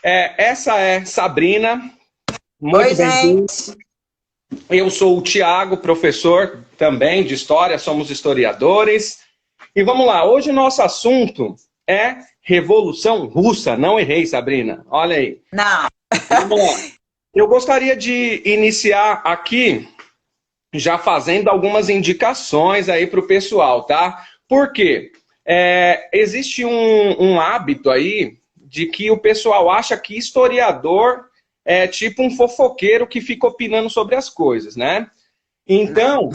Essa é Sabrina, Oi, muito bem-vinda. gente. Eu sou o Tiago, professor também de História, somos historiadores. E vamos lá, hoje o nosso assunto é Revolução Russa. Não errei, Sabrina, olha aí. Não. Vamos lá. Eu gostaria de iniciar aqui já fazendo algumas indicações aí para o pessoal, tá? Por quê? Existe um hábito aí de que o pessoal acha que historiador é tipo um fofoqueiro que fica opinando sobre as coisas, né? Não. Então,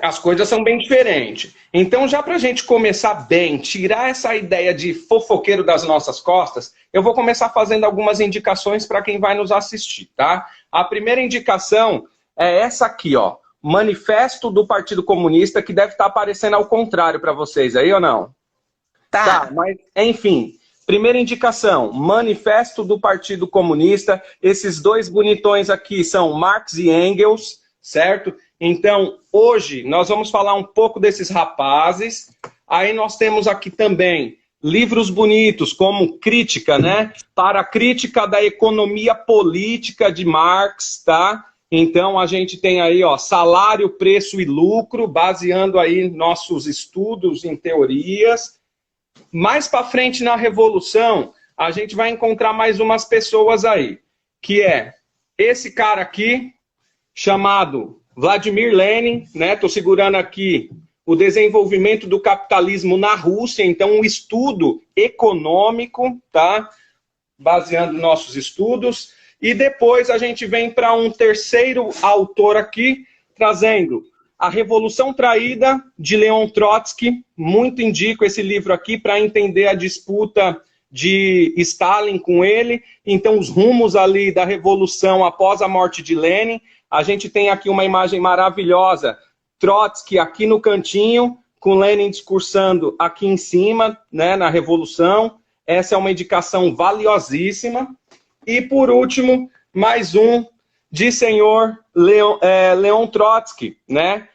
as coisas são bem diferentes. Então, já para a gente começar bem, tirar essa ideia de fofoqueiro das nossas costas, eu vou começar fazendo algumas indicações para quem vai nos assistir, tá? A primeira indicação é essa aqui, ó. Manifesto do Partido Comunista, que deve estar aparecendo ao contrário para vocês aí ou não? Tá, Tá. mas enfim. Primeira indicação, Manifesto do Partido Comunista. Esses dois bonitões aqui são Marx e Engels, certo? Então, hoje nós vamos falar um pouco desses rapazes. Aí nós temos aqui também livros bonitos, como Crítica, né? Para a Crítica da Economia Política de Marx, tá? Então, a gente tem aí, ó, Salário, Preço e Lucro, baseando aí nossos estudos em teorias. Mais para frente na Revolução, a gente vai encontrar mais umas pessoas aí, que é esse cara aqui, chamado Vladimir Lenin, né? Estou segurando aqui o desenvolvimento do capitalismo na Rússia, então um estudo econômico, tá? Baseando nossos estudos. E depois a gente vem para um terceiro autor aqui, trazendo A Revolução Traída, de Leon Trotsky. Muito indico esse livro aqui para entender a disputa de Stalin com ele. Então, os rumos ali da Revolução após a morte de Lenin. A gente tem aqui uma imagem maravilhosa, Trotsky aqui no cantinho, com Lenin discursando aqui em cima, né, na Revolução. Essa é uma indicação valiosíssima. E, por último, mais um de senhor Leon Trotsky, né?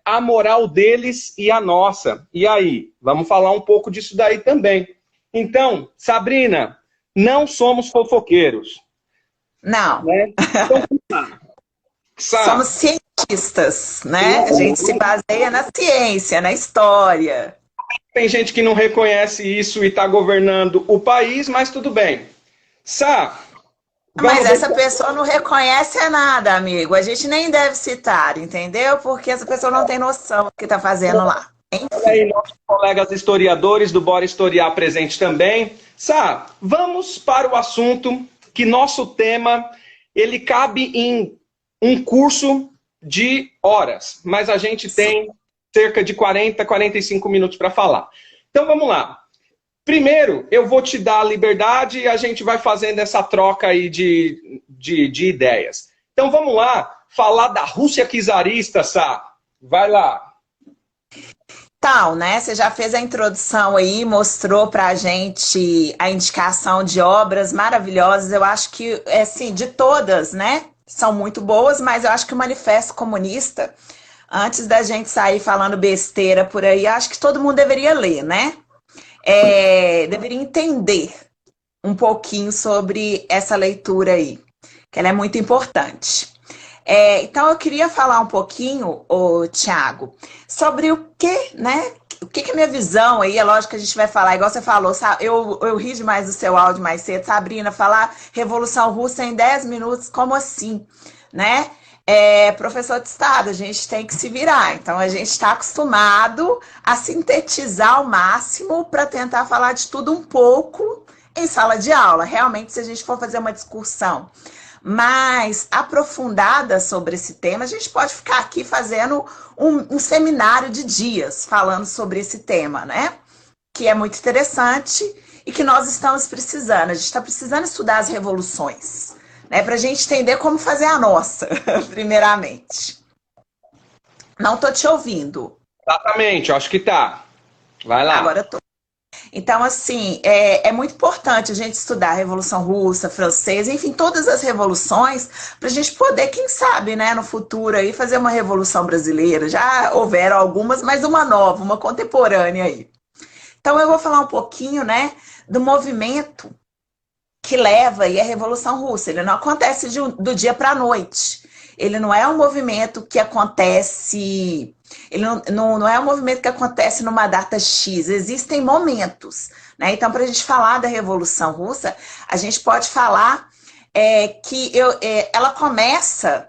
A moral deles e a nossa. E aí? Vamos falar um pouco disso daí também. Então, Sabrina, não somos fofoqueiros, Não. né? Então, Somos cientistas, né? A gente se baseia na ciência, na história. tem gente que não reconhece isso e está governando o país, mas tudo bem. Sá, Mas vamos essa deixar pessoa não reconhece nada, amigo. A gente nem deve citar, entendeu? Porque essa pessoa não tem noção do que está fazendo lá. aí Enfim. nossos colegas historiadores do Bora Historiar presente também. Sá, vamos para o assunto que nosso tema, ele cabe em um curso de horas, mas a gente tem cerca de 40, 45 minutos para falar. Então vamos lá. Primeiro, eu vou te dar a liberdade e a gente vai fazendo essa troca aí de ideias. Então vamos lá, falar da Rússia czarista, Sá. Vai lá. Tal, né? Você já fez a introdução aí, mostrou pra gente a indicação de obras maravilhosas. Eu acho que, assim, de todas, né? São muito boas, mas eu acho que o Manifesto Comunista, antes da gente sair falando besteira por aí, acho que todo mundo deveria ler, né? Deveria entender um pouquinho sobre essa leitura aí, que ela é muito importante. Então eu queria falar um pouquinho, Tiago, sobre o que, né? O que é minha visão aí, é lógico que a gente vai falar, igual você falou, eu ri demais do seu áudio mais cedo, Sabrina, falar Revolução Russa em 10 minutos, como assim, né? Professor de Estado, a gente tem que se virar, então a gente está acostumado a sintetizar ao máximo para tentar falar de tudo um pouco em sala de aula, realmente se a gente for fazer uma discussão mais aprofundada sobre esse tema, a gente pode ficar aqui fazendo um seminário de dias falando sobre esse tema, né? Que é muito interessante e que nós estamos precisando. A gente está precisando estudar as revoluções, né? Para a gente entender como fazer a nossa, primeiramente. Não estou te ouvindo. Exatamente, eu acho que tá. Vai lá. Agora eu tô. Então, assim, é muito importante a gente estudar a Revolução Russa, Francesa, enfim, todas as revoluções, para a gente poder, quem sabe, né, no futuro aí, fazer uma Revolução Brasileira. Já houveram algumas, mas uma nova, uma contemporânea aí. Então, eu vou falar um pouquinho, né, do movimento que leva aí a Revolução Russa. Ele não acontece do dia para a noite. Ele não é um movimento que acontece... Ele não é um movimento que acontece numa data X. Existem momentos, né? Então, para a gente falar da Revolução Russa, a gente pode falar que ela começa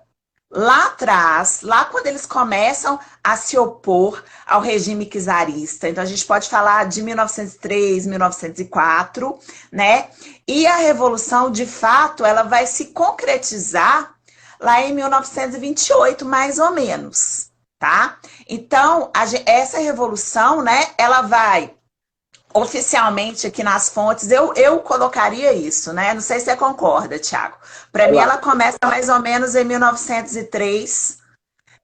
lá atrás, lá quando eles começam a se opor ao regime czarista. Então, a gente pode falar de 1903, 1904, né? E a Revolução, de fato, ela vai se concretizar lá em 1928, mais ou menos, tá? Então, essa Revolução, né, ela vai... Oficialmente aqui nas fontes, eu colocaria isso, né? Não sei se você concorda, Thiago. Para mim, ela começa mais ou menos em 1903,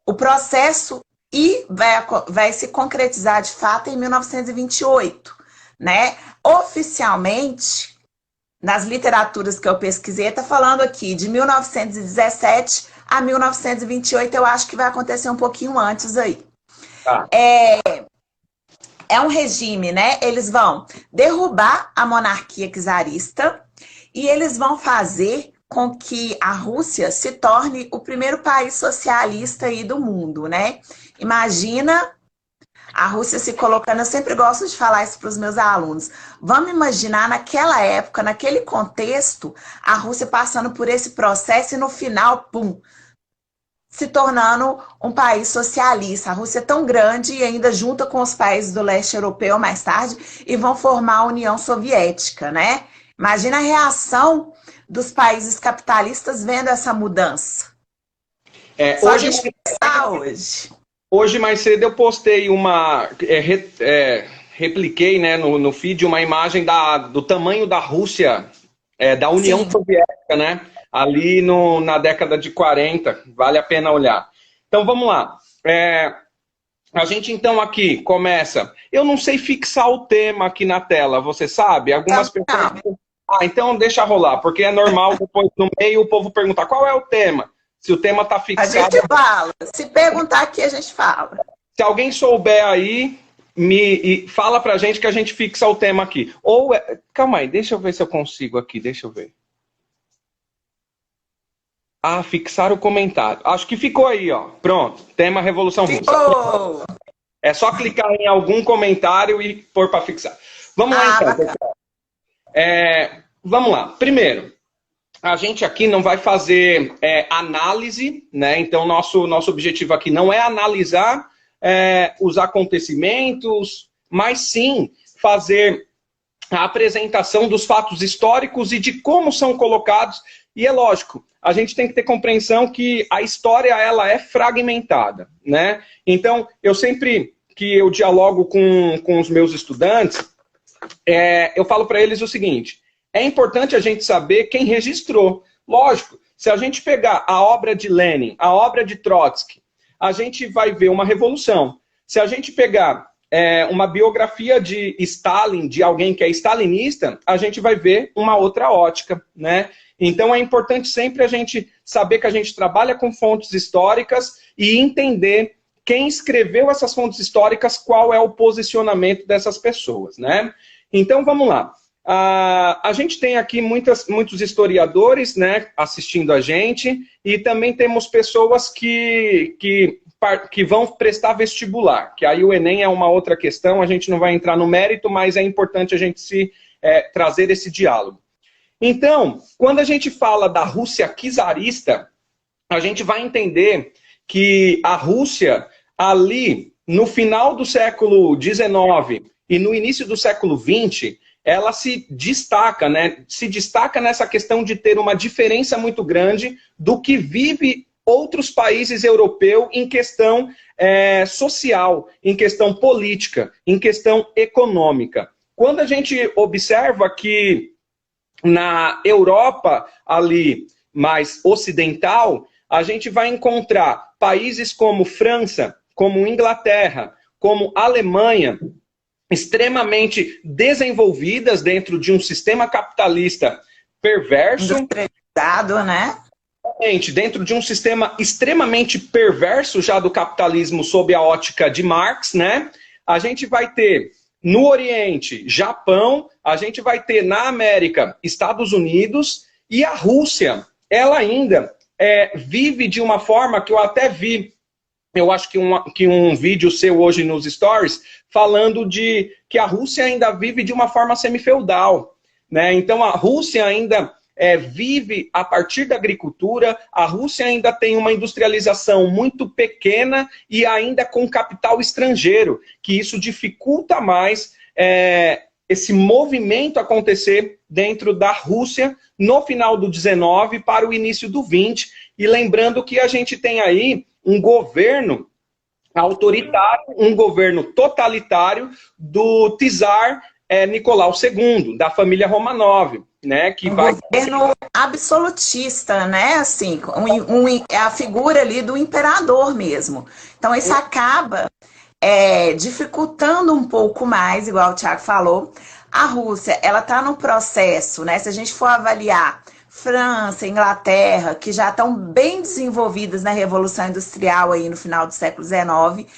o processo vai se concretizar de fato em 1928, né? Oficialmente, nas literaturas que eu pesquisei, está falando aqui de 1917 a 1928, eu acho que vai acontecer um pouquinho antes aí. Ah. É um regime, né? Eles vão derrubar a monarquia czarista e eles vão fazer com que a Rússia se torne o primeiro país socialista aí do mundo, né? Imagina a Rússia se colocando, eu sempre gosto de falar isso para os meus alunos. Vamos imaginar naquela época, naquele contexto, a Rússia passando por esse processo e no final, pum, se tornando um país socialista. A Rússia é tão grande e ainda junta com os países do leste europeu mais tarde e vão formar a União Soviética, né? Imagina a reação dos países capitalistas vendo essa mudança. Só hoje, a gente pensar hoje. Hoje, mais cedo, eu postei repliquei, né, no feed uma imagem do tamanho da Rússia, da União Soviética, né? Ali na década de 40, vale a pena olhar. Então, vamos lá. A gente, então, aqui começa... Eu não sei fixar o tema aqui na tela, você sabe? Algumas pessoas... então deixa rolar, porque é normal depois no meio o povo perguntar qual é o tema. Se o tema está fixado... A gente fala. Se perguntar aqui, a gente fala. Se alguém souber aí, fala pra gente que a gente fixa o tema aqui. Ou... Calma aí, deixa eu ver se eu consigo aqui, deixa eu ver. Fixar o comentário. Acho que ficou aí, ó. Pronto. Tema Revolução Russa. É só clicar em algum comentário e pôr para fixar. Vamos lá, então, pessoal. Vamos lá. Primeiro, a gente aqui não vai fazer análise, né? Então, nosso objetivo aqui não é analisar os acontecimentos, mas sim fazer a apresentação dos fatos históricos e de como são colocados. E é lógico, a gente tem que ter compreensão que a história ela é fragmentada, né? Então, eu sempre que eu dialogo com os meus estudantes, eu falo para eles o seguinte, é importante a gente saber quem registrou. Lógico, se a gente pegar a obra de Lenin, a obra de Trotsky, a gente vai ver uma revolução. Se a gente pegar uma biografia de Stalin, de alguém que é stalinista, a gente vai ver uma outra ótica, né? Então é importante sempre a gente saber que a gente trabalha com fontes históricas e entender quem escreveu essas fontes históricas, qual é o posicionamento dessas pessoas, né? Então vamos lá. A gente tem aqui muitos historiadores, né, assistindo a gente e também temos pessoas que vão prestar vestibular, que aí o Enem é uma outra questão, a gente não vai entrar no mérito, mas é importante a gente trazer esse diálogo. Então, quando a gente fala da Rússia czarista, a gente vai entender que a Rússia, ali, no final do século XIX e no início do século XX, ela se destaca, né? Se destaca nessa questão de ter uma diferença muito grande do que vive outros países europeus em questão social, em questão política, em questão econômica. Quando a gente observa que na Europa, ali mais ocidental, a gente vai encontrar países como França, como Inglaterra, como Alemanha, extremamente desenvolvidas dentro de um sistema capitalista perverso. Industrializado, né? Dentro de um sistema extremamente perverso já do capitalismo sob a ótica de Marx, né? A gente vai ter No Oriente, Japão, a gente vai ter na América, Estados Unidos, e a Rússia, ela ainda vive de uma forma que eu até vi, eu acho que um vídeo seu hoje nos stories, falando de que a Rússia ainda vive de uma forma semifeudal, né? Então a Rússia ainda vive a partir da agricultura, a Rússia ainda tem uma industrialização muito pequena e ainda com capital estrangeiro, que isso dificulta mais esse movimento acontecer dentro da Rússia no final do 19 para o início do 20. E lembrando que a gente tem aí um governo autoritário, um governo totalitário do czar Nicolau II, da família Romanov, né? Que vai... governo absolutista, né? Assim, é a figura ali do imperador mesmo. Então isso acaba dificultando um pouco mais, igual o Thiago falou. A Rússia, ela está no processo, né? Se a gente for avaliar França, Inglaterra, que já estão bem desenvolvidas na Revolução Industrial aí no final do século XIX,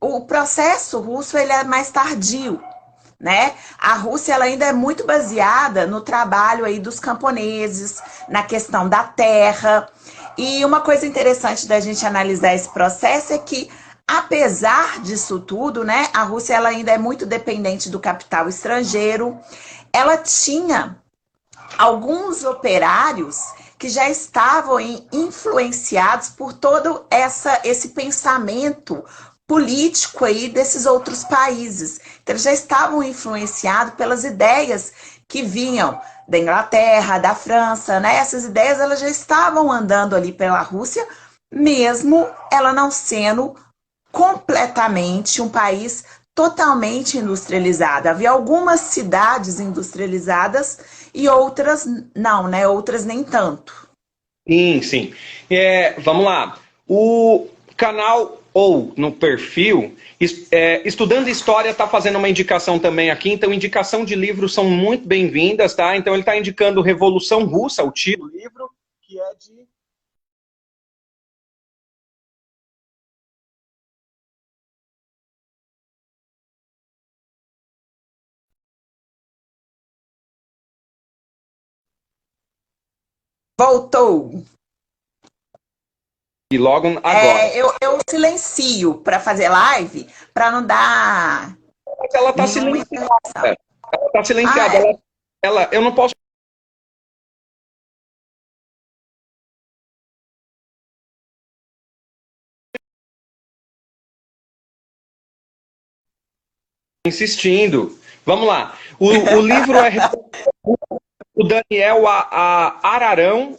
o processo russo ele é mais tardio, né? A Rússia ela ainda é muito baseada no trabalho aí dos camponeses, na questão da terra. E uma coisa interessante da gente analisar esse processo é que, apesar disso tudo, né, a Rússia ela ainda é muito dependente do capital estrangeiro. Ela tinha alguns operários que já estavam influenciados por todo esse pensamento político aí desses outros países. Então, eles já estavam influenciados pelas ideias que vinham da Inglaterra, da França, né? Essas ideias elas já estavam andando ali pela Rússia, mesmo ela não sendo completamente um país totalmente industrializado. Havia algumas cidades industrializadas e outras não, né? Outras nem tanto. Sim, sim. Vamos lá. O canal ou no perfil, Estudando História está fazendo uma indicação também aqui, então indicação de livros são muito bem-vindas, tá? Então ele está indicando Revolução Russa, o título do livro, que é de... Voltou. E logo agora. Eu silencio para fazer live, para não dar. Ela está silenciada. Ela está silenciada. Eu não posso. Insistindo. Vamos lá. O livro é o Daniel Ararão.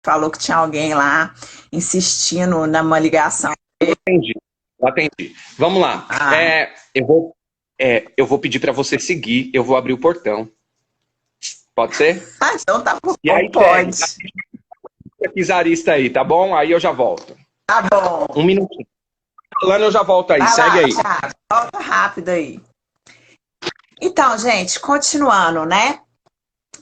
Falou que tinha alguém lá insistindo numa ligação. Atendi. Vamos lá. Eu vou pedir para você seguir, eu vou abrir o portão. Pode ser? Então tá bom, e aí, pode. Pesquisarista aí, tá bom? Aí eu já volto. Tá bom. Um minutinho. Falando, eu já volto aí. Segue aí. Thiago, volta rápido aí. Então, gente, continuando, né?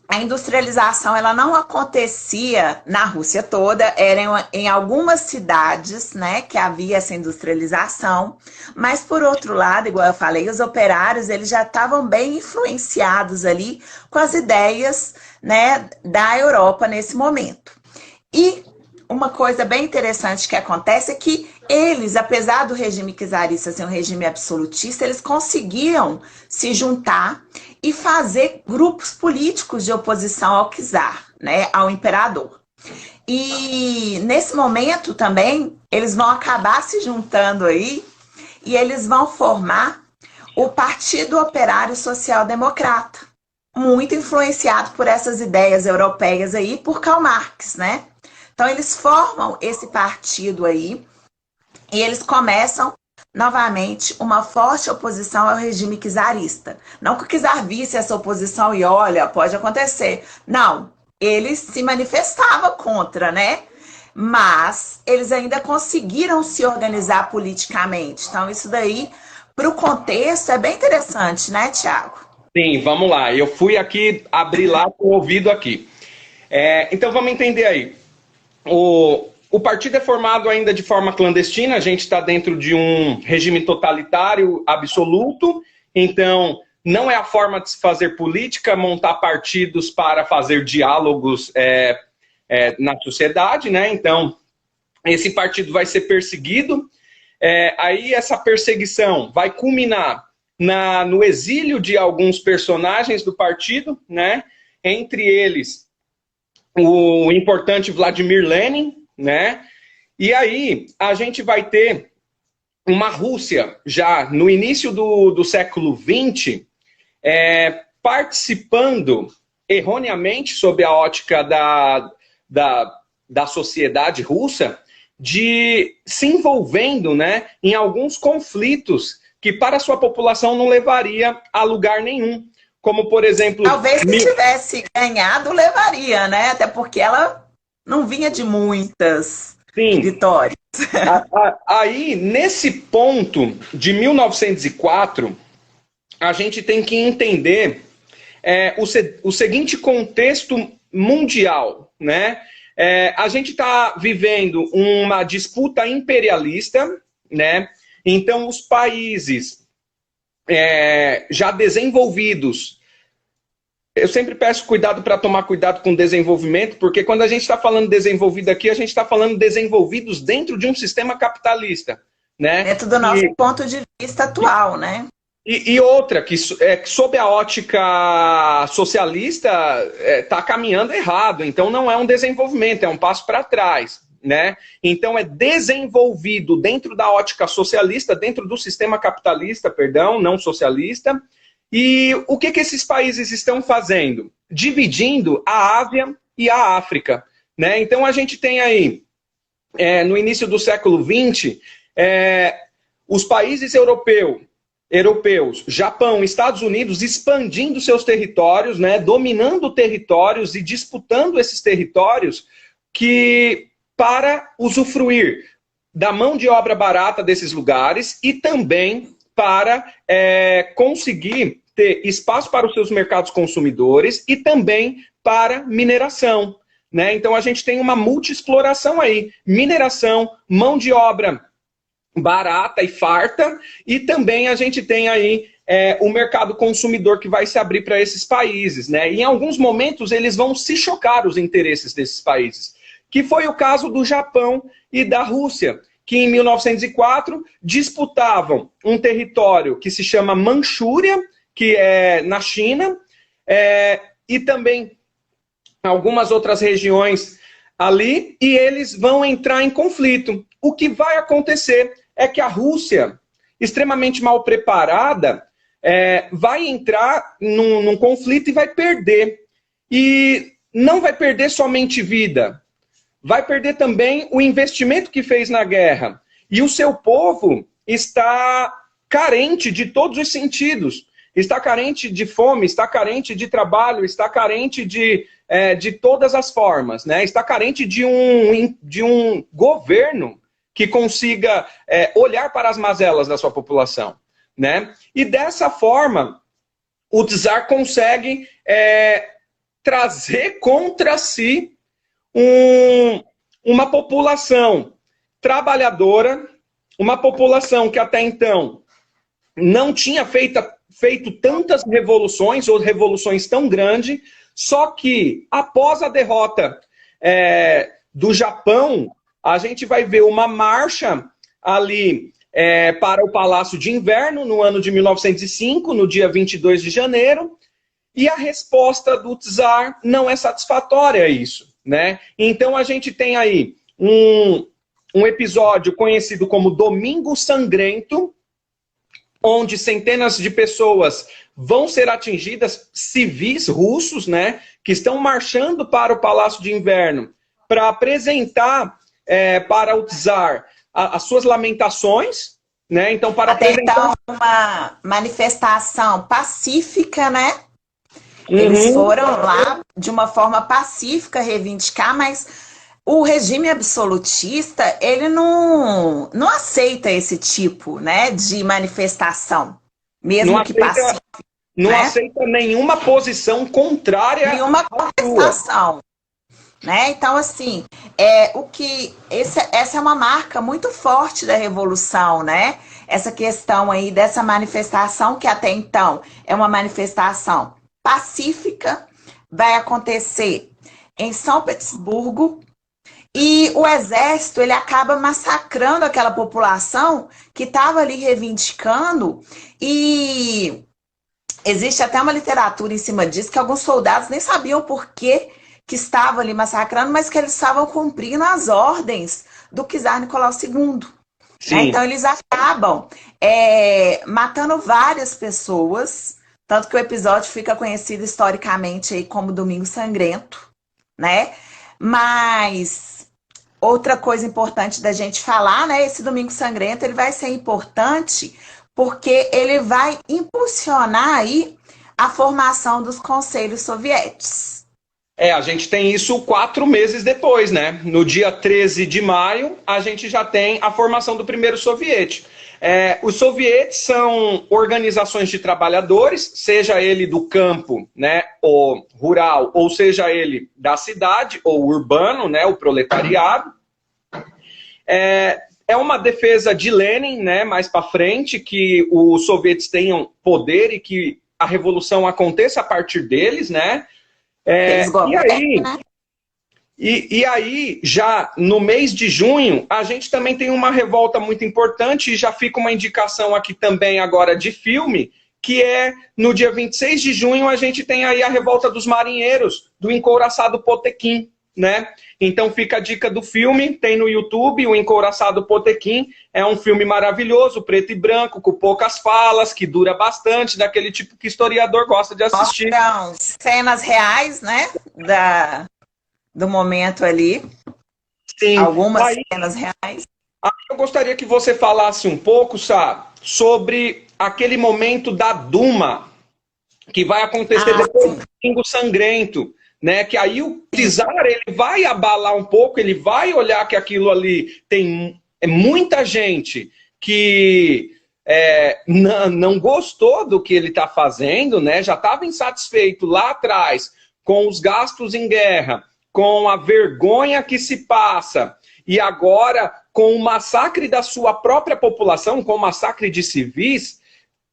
A industrialização ela não acontecia na Rússia toda, era em algumas cidades, né, que havia essa industrialização, mas por outro lado, igual eu falei, os operários eles já estavam bem influenciados ali com as ideias, né, da Europa nesse momento. E uma coisa bem interessante que acontece é que eles, apesar do regime czarista ser um regime absolutista, eles conseguiam se juntar e fazer grupos políticos de oposição ao czar, né, ao imperador. E nesse momento também, eles vão acabar se juntando aí e eles vão formar o Partido Operário Social Democrata, muito influenciado por essas ideias europeias aí, por Karl Marx, né? Então eles formam esse partido aí e eles começam novamente uma forte oposição ao regime czarista. Não que o czar visse essa oposição e olha, pode acontecer. Não, ele se manifestava contra, né? Mas eles ainda conseguiram se organizar politicamente. Então isso daí para o contexto é bem interessante, né, Tiago? Sim, vamos lá. Eu fui aqui abrir lá com o ouvido aqui. Então vamos entender aí. O partido é formado ainda de forma clandestina, a gente está dentro de um regime totalitário absoluto, então não é a forma de se fazer política, montar partidos para fazer diálogos na sociedade, né? Então, esse partido vai ser perseguido, aí essa perseguição vai culminar no exílio de alguns personagens do partido, né? Entre eles, o importante Vladimir Lenin, né? E aí a gente vai ter uma Rússia já no início do século XX participando erroneamente sob a ótica da sociedade russa, de se envolvendo, né, em alguns conflitos que para a sua população não levaria a lugar nenhum. Como, por exemplo... Talvez se tivesse ganhado, levaria, né? Até porque ela não vinha de muitas vitórias. Aí, nesse ponto de 1904, a gente tem que entender o seguinte contexto mundial, né? A gente está vivendo uma disputa imperialista, né? Então, os países já desenvolvidos, eu sempre peço cuidado para tomar cuidado com desenvolvimento, porque quando a gente está falando desenvolvido aqui, a gente está falando desenvolvidos dentro de um sistema capitalista, né? Dentro do nosso ponto de vista atual, né? E outra, que sob a ótica socialista, está caminhando errado, então não é um desenvolvimento, é um passo para trás, né? Então é desenvolvido dentro da ótica socialista, dentro do sistema capitalista, perdão, não socialista. E o que esses países estão fazendo? Dividindo a Ásia e a África, né? Então a gente tem aí, no início do século XX, os países europeus, Japão, Estados Unidos, expandindo seus territórios, né? Dominando territórios e disputando esses territórios para usufruir da mão de obra barata desses lugares e também para conseguir ter espaço para os seus mercados consumidores e também para mineração, né? Então a gente tem uma multiexploração aí, mineração, mão de obra barata e farta, e também a gente tem aí o mercado consumidor que vai se abrir para esses países, né? E em alguns momentos eles vão se chocar os interesses desses países, que foi o caso do Japão e da Rússia, que em 1904 disputavam um território que se chama Manchúria, que é na China, e também algumas outras regiões ali, e eles vão entrar em conflito. O que vai acontecer é que a Rússia, extremamente mal preparada, vai entrar num conflito e vai perder. E não vai perder somente vida, vai perder também o investimento que fez na guerra. E o seu povo está carente de todos os sentidos. Está carente de fome, está carente de trabalho, está carente de todas as formas, né? Está carente de um governo que consiga olhar para as mazelas da sua população, né? E dessa forma, o czar consegue trazer contra si uma população trabalhadora, uma população que até então não tinha feito tantas revoluções, ou revoluções tão grandes, só que após a derrota do Japão, a gente vai ver uma marcha ali para o Palácio de Inverno, no ano de 1905, no dia 22 de janeiro, e a resposta do czar não é satisfatória a isso, né? Então a gente tem aí um episódio conhecido como Domingo Sangrento, onde centenas de pessoas vão ser atingidas, civis russos, né, que estão marchando para o Palácio de Inverno para apresentar para o czar as suas lamentações, né? Então, para apresentar uma manifestação pacífica, né? Eles foram lá de uma forma pacífica reivindicar, mas o regime absolutista, ele não aceita esse tipo, né, de manifestação, mesmo que pacífica, não né? aceita nenhuma posição contrária Nenhuma à sua. contestação, né? Então, assim, essa é uma marca muito forte da Revolução, né? Essa questão aí dessa manifestação, que até então é uma manifestação pacífica, vai acontecer em São Petersburgo, e o exército, ele acaba massacrando aquela população que estava ali reivindicando, e existe até uma literatura em cima disso, que alguns soldados nem sabiam por que estavam ali massacrando, mas que eles estavam cumprindo as ordens do czar Nicolau II. Né? Então, eles acabam matando várias pessoas, tanto que o episódio fica conhecido historicamente aí como Domingo Sangrento, né? Mas outra coisa importante da gente falar, né? Esse Domingo Sangrento, ele vai ser importante porque ele vai impulsionar aí a formação dos conselhos soviéticos. A gente tem isso 4 meses depois, né? No dia 13 de maio, a gente já tem a formação do primeiro soviete. Os sovietes são organizações de trabalhadores, seja ele do campo, né, ou rural, ou seja ele da cidade, ou urbano, né, o proletariado. É uma defesa de Lenin, né, mais para frente, que os sovietes tenham poder e que a revolução aconteça a partir deles, né? E aí, já no mês de junho, a gente também tem uma revolta muito importante, e já fica uma indicação aqui também agora de filme, que é no dia 26 de junho a gente tem aí a revolta dos marinheiros, do encouraçado Potemkin, né? Então fica a dica do filme, tem no YouTube, o Encouraçado Potemkin, é um filme maravilhoso, preto e branco, com poucas falas, que dura bastante, daquele tipo que historiador gosta de assistir. Então, cenas reais, né, do momento ali. Sim. Algumas cenas reais. Eu gostaria que você falasse um pouco, Sá, sobre aquele momento da Duma, que vai acontecer depois do Domingo Sangrento, né? Que aí o czar, ele vai abalar um pouco, ele vai olhar que aquilo ali tem muita gente que não gostou do que ele está fazendo, né? Já estava insatisfeito lá atrás com os gastos em guerra, com a vergonha que se passa, e agora com o massacre da sua própria população, com o massacre de civis.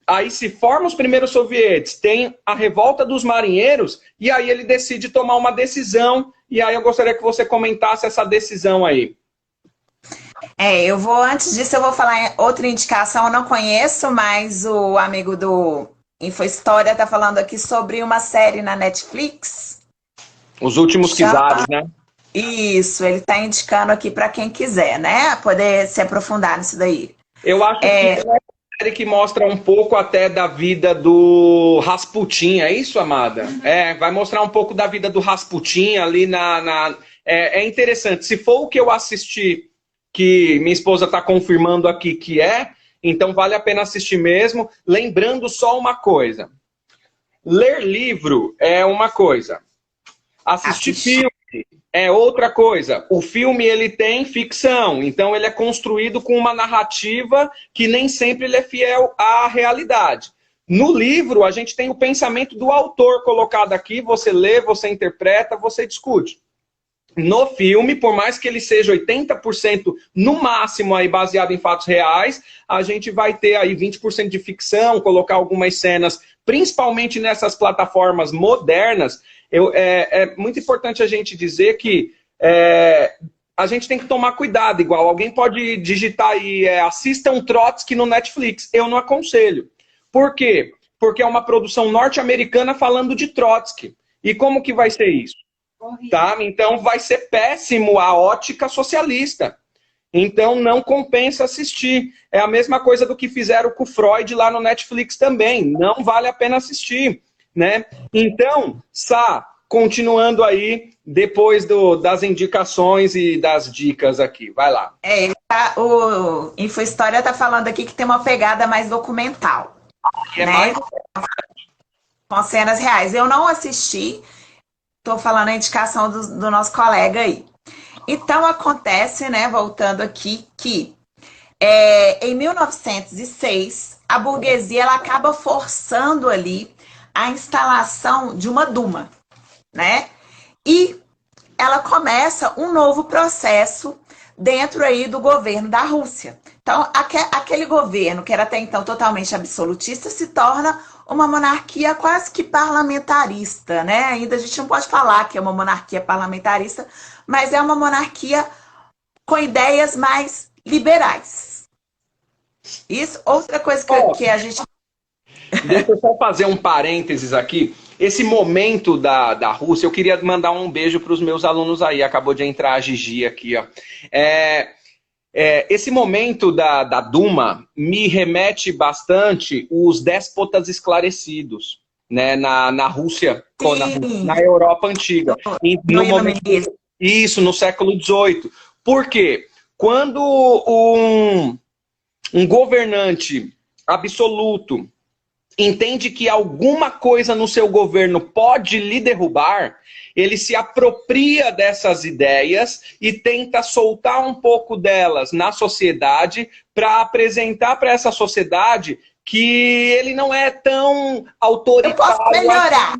Aí se formam os primeiros sovietes, tem a revolta dos marinheiros, e aí ele decide tomar uma decisão, e aí eu gostaria que você comentasse essa decisão aí. Antes disso, eu vou falar em outra indicação, eu não conheço, mas o amigo do InfoHistória está falando aqui sobre uma série na Netflix. Os Últimos Czares, né? Isso, ele está indicando aqui para quem quiser, né? Poder se aprofundar nisso daí. Eu acho que é uma série que mostra um pouco até da vida do Rasputin, é isso, amada? Vai mostrar um pouco da vida do Rasputin ali é interessante. Se for o que eu assisti, que minha esposa está confirmando aqui que então vale a pena assistir mesmo. Lembrando só uma coisa. Ler livro é uma coisa. Assistir filme é outra coisa. O filme, ele tem ficção, então ele é construído com uma narrativa que nem sempre ele é fiel à realidade. No livro, a gente tem o pensamento do autor colocado aqui, você lê, você interpreta, você discute. No filme, por mais que ele seja 80% no máximo aí baseado em fatos reais, a gente vai ter aí 20% de ficção, colocar algumas cenas, principalmente nessas plataformas modernas. É muito importante a gente dizer que a gente tem que tomar cuidado, igual alguém pode digitar aí, assista um Trotsky no Netflix. Eu não aconselho. Por quê? Porque é uma produção norte-americana falando de Trotsky. E como que vai ser isso? Tá? Então vai ser péssimo a ótica socialista. Então não compensa assistir. É a mesma coisa do que fizeram com o Freud lá no Netflix também. Não vale a pena assistir. Né? Então, Sá, continuando aí, depois das indicações e das dicas aqui. Vai lá. O InfoHistória está falando aqui que tem uma pegada mais documental. Né? Com cenas reais. Eu não assisti, estou falando a indicação do nosso colega aí. Então acontece, né, voltando aqui, que em 1906 a burguesia ela acaba forçando ali a instalação de uma Duma, né? E ela começa um novo processo dentro aí do governo da Rússia. Então, aquele governo que era até então totalmente absolutista se torna uma monarquia quase que parlamentarista, né? Ainda a gente não pode falar que é uma monarquia parlamentarista, mas é uma monarquia com ideias mais liberais. Isso, outra coisa que a gente... Deixa eu só fazer um parênteses aqui. Esse momento da Rússia, eu queria mandar um beijo para os meus alunos aí. Acabou de entrar a Gigi aqui, ó. Esse momento da Duma me remete bastante os déspotas esclarecidos, né, na Rússia, na Europa antiga. No momento, isso, no século XVIII. Por quê? Quando um governante absoluto entende que alguma coisa no seu governo pode lhe derrubar, ele se apropria dessas ideias e tenta soltar um pouco delas na sociedade para apresentar para essa sociedade que ele não é tão autoritário. Eu posso melhorar.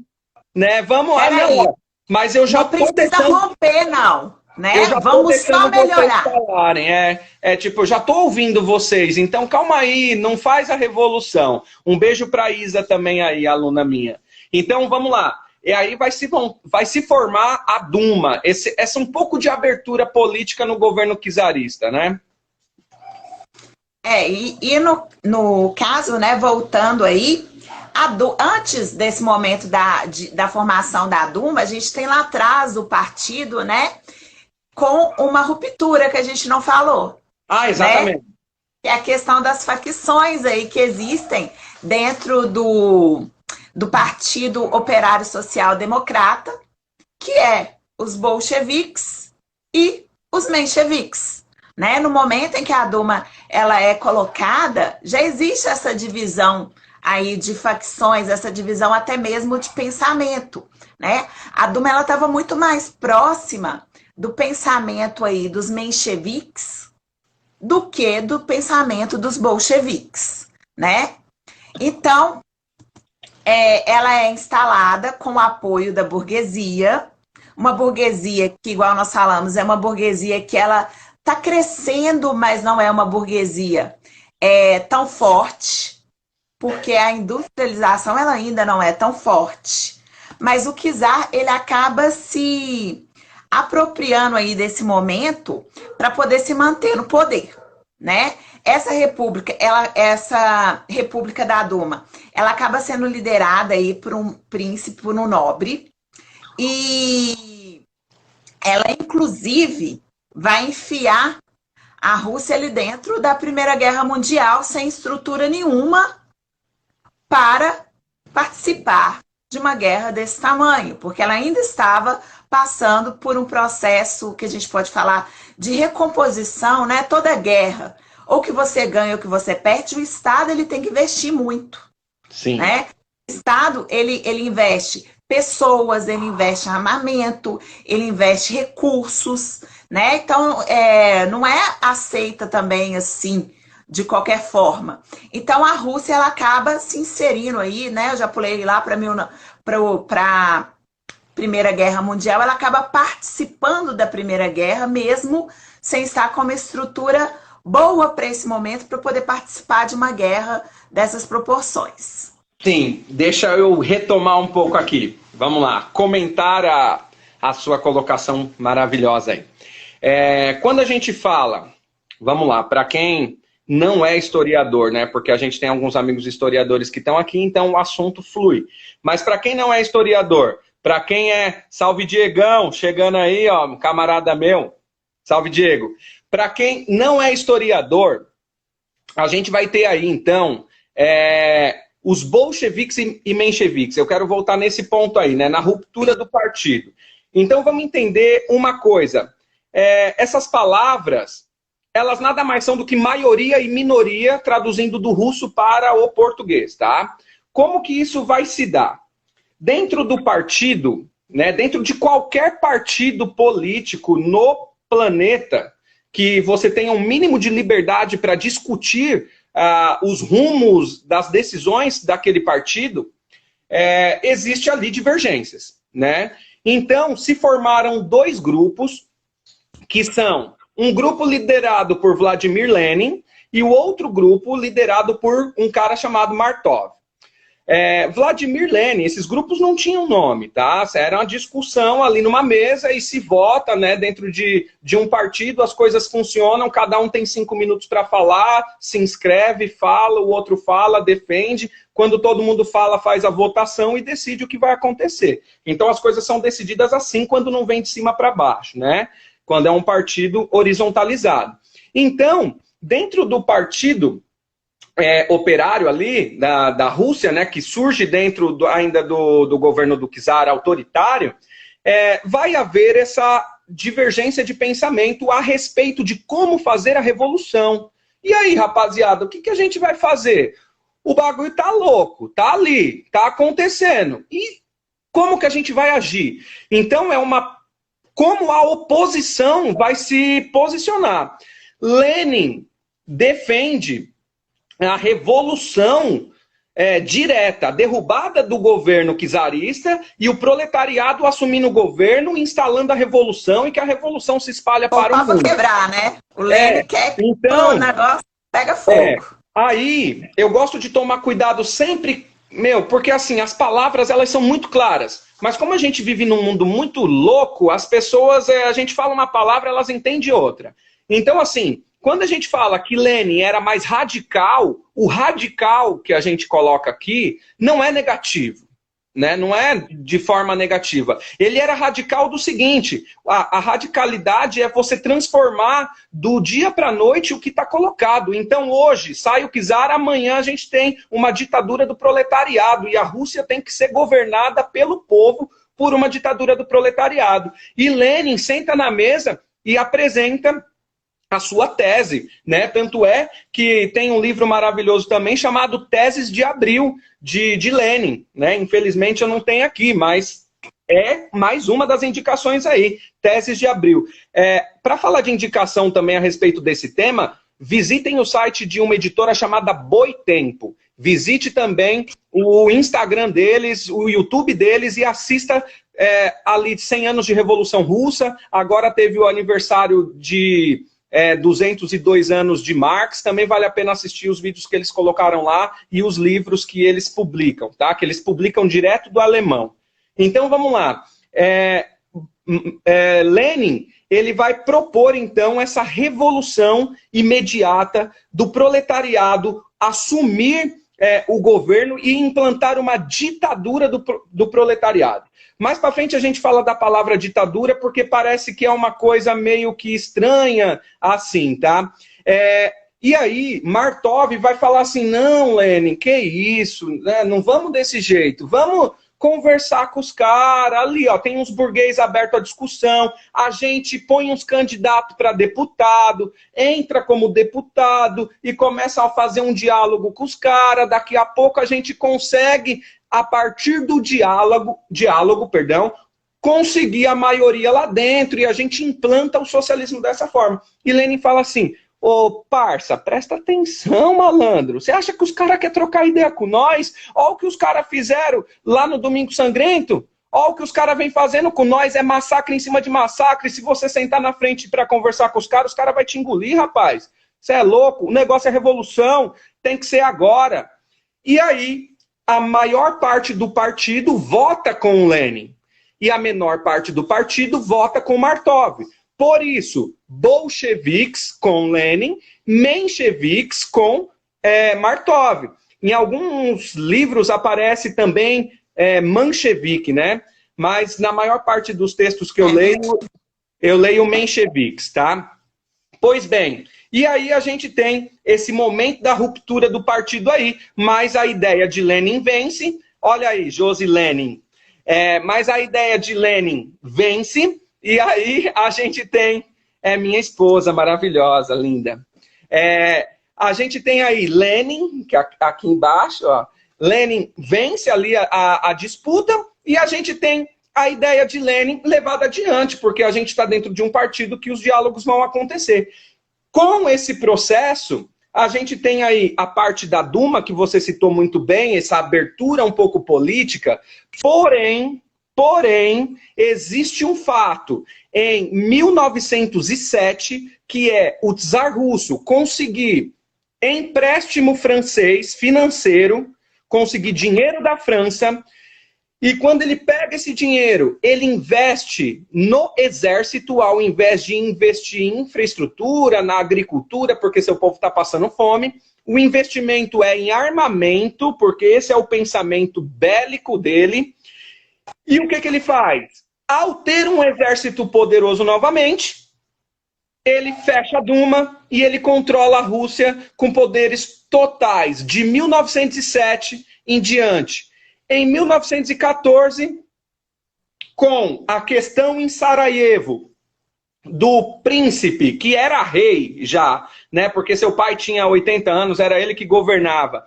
Né? Vamos lá, melhorar. Mas eu já não precisa romper, não. Né? Vamos só melhorar. Falarem. Tipo, eu já tô ouvindo vocês, então calma aí, não faz a revolução. Um beijo pra Isa também aí, aluna minha. Então vamos lá. E aí vai se formar a Duma, essa um pouco de abertura política no governo czarista, né? E no caso, né, voltando aí, antes desse momento da formação da Duma, a gente tem lá atrás o partido, né? Com uma ruptura que a gente não falou. Ah, exatamente. Né? É a questão das facções aí que existem dentro do Partido Operário Social Democrata, que é os bolcheviques e os mencheviques. Né? No momento em que a Duma ela é colocada, já existe essa divisão aí de facções, essa divisão até mesmo de pensamento. Né? A Duma estava muito mais próxima do pensamento aí dos mencheviques do que do pensamento dos bolcheviques, né? Então, ela é instalada com o apoio da burguesia, uma burguesia que, igual nós falamos, é uma burguesia que ela está crescendo, mas não é uma burguesia tão forte, porque a industrialização ela ainda não é tão forte. Mas o czar, ele acaba se apropriando aí desse momento para poder se manter no poder, né? Essa república da Duma, ela acaba sendo liderada aí por um príncipe, por um nobre, e ela inclusive vai enfiar a Rússia ali dentro da Primeira Guerra Mundial sem estrutura nenhuma para participar de uma guerra desse tamanho, porque ela ainda estava passando por um processo que a gente pode falar de recomposição, né? Toda guerra, ou que você ganha ou que você perde, o Estado ele tem que investir muito. Sim. Né? O Estado ele investe pessoas, ele investe armamento, ele investe recursos, né? Então não é aceita também assim de qualquer forma. Então a Rússia ela acaba se inserindo aí, né? Eu já pulei lá para Primeira Guerra Mundial, ela acaba participando da Primeira Guerra, mesmo sem estar com uma estrutura boa para esse momento, para poder participar de uma guerra dessas proporções. Sim, deixa eu retomar um pouco aqui. Vamos lá, comentar a sua colocação maravilhosa aí. Quando a gente fala, vamos lá, para quem não é historiador, né? Porque a gente tem alguns amigos historiadores que estão aqui, então o assunto flui. Mas para quem não é historiador, para quem salve Diegão, chegando aí, ó, camarada meu, salve Diego. Para quem não é historiador, a gente vai ter aí, então, os bolcheviques e mencheviques. Eu quero voltar nesse ponto aí, né, na ruptura do partido. Então, vamos entender uma coisa. Essas palavras, elas nada mais são do que maioria e minoria, traduzindo do russo para o português, tá? Como que isso vai se dar? Dentro do partido, né, dentro de qualquer partido político no planeta que você tenha um mínimo de liberdade para discutir os rumos das decisões daquele partido, existe ali divergências, né? Então, se formaram dois grupos, que são um grupo liderado por Vladimir Lenin e o outro grupo liderado por um cara chamado Martov. Vladimir Lenin, esses grupos não tinham nome, tá? Era uma discussão ali numa mesa e se vota, né? Dentro de um partido, as coisas funcionam, cada um tem 5 minutos para falar, se inscreve, fala, o outro fala, defende. Quando todo mundo fala, faz a votação e decide o que vai acontecer. Então as coisas são decididas assim, quando não vem de cima para baixo, né? Quando é um partido horizontalizado. Então, dentro do partido operário ali, da Rússia, né, que surge dentro ainda do governo do czar autoritário, vai haver essa divergência de pensamento a respeito de como fazer a revolução. E aí, rapaziada, o que a gente vai fazer? O bagulho tá louco, tá ali, tá acontecendo. E como que a gente vai agir? Então, como a oposição vai se posicionar. Lenin defende a revolução direta, a derrubada do governo czarista e o proletariado assumindo o governo, instalando a revolução e que a revolução se espalha para o mundo. Quebrar, né? O Lenin quer que então, o negócio pega fogo. Aí, eu gosto de tomar cuidado sempre, porque assim, as palavras elas são muito claras, mas como a gente vive num mundo muito louco, as pessoas, a gente fala uma palavra, elas entendem outra. Então, assim, quando a gente fala que Lenin era mais radical, o radical que a gente coloca aqui não é negativo, né? Não é de forma negativa. Ele era radical do seguinte, a radicalidade é você transformar do dia para a noite o que está colocado. Então hoje sai o czar, amanhã a gente tem uma ditadura do proletariado e a Rússia tem que ser governada pelo povo por uma ditadura do proletariado. E Lenin senta na mesa e apresenta a sua tese, né? Tanto é que tem um livro maravilhoso também chamado Teses de Abril, de Lenin, né? Infelizmente eu não tenho aqui, mas é mais uma das indicações aí, Teses de Abril. Para falar de indicação também a respeito desse tema, visitem o site de uma editora chamada Boitempo. Visite também o Instagram deles, o YouTube deles e assista ali 100 anos de Revolução Russa. Agora teve o aniversário de 202 anos de Marx, também vale a pena assistir os vídeos que eles colocaram lá e os livros que eles publicam, tá? Que eles publicam direto do alemão. Então, vamos lá. Lenin, ele vai propor, então, essa revolução imediata do proletariado assumir o governo e implantar uma ditadura do proletariado. Mais para frente a gente fala da palavra ditadura porque parece que é uma coisa meio que estranha assim, tá? E aí Martov vai falar assim, não, Lenin, que isso, né? Não vamos desse jeito, vamos conversar com os caras, ali ó, tem uns burguês abertos à discussão, a gente põe uns candidatos para deputado, entra como deputado e começa a fazer um diálogo com os caras, daqui a pouco a gente consegue, a partir do diálogo, conseguir a maioria lá dentro e a gente implanta o socialismo dessa forma. E Lenin fala assim, ô parça, presta atenção, malandro, você acha que os caras querem trocar ideia com nós? Olha o que os caras fizeram lá no Domingo Sangrento, olha o que os caras vêm fazendo com nós, é massacre em cima de massacre, se você sentar na frente para conversar com os caras vão te engolir, rapaz. Você é louco, o negócio é revolução, tem que ser agora. E aí, a maior parte do partido vota com o Lenin. E a menor parte do partido vota com Martov. Por isso, bolcheviques com Lenin, mencheviques com Martov. Em alguns livros aparece também manchevique, né? Mas na maior parte dos textos que eu leio mencheviques, tá? Pois bem, e aí a gente tem esse momento da ruptura do partido aí, mas a ideia de Lenin vence. Olha aí, Josi Lenin. Mas a ideia de Lenin vence, e aí a gente tem minha esposa maravilhosa, linda. A gente tem aí Lenin, que aqui embaixo, ó. Lenin vence ali a disputa, e a gente tem a ideia de Lenin levada adiante, porque a gente está dentro de um partido que os diálogos vão acontecer. Com esse processo, a gente tem aí a parte da Duma, que você citou muito bem, essa abertura um pouco política, porém, existe um fato. Em 1907, que é o czar russo conseguir empréstimo francês financeiro, conseguir dinheiro da França, e quando ele pega esse dinheiro, ele investe no exército, ao invés de investir em infraestrutura, na agricultura, porque seu povo está passando fome. O investimento é em armamento, porque esse é o pensamento bélico dele. E o que ele faz? Ao ter um exército poderoso novamente, ele fecha a Duma e ele controla a Rússia com poderes totais, de 1907 em diante. Em 1914, com a questão em Sarajevo do príncipe, que era rei já, né, porque seu pai tinha 80 anos, era ele que governava,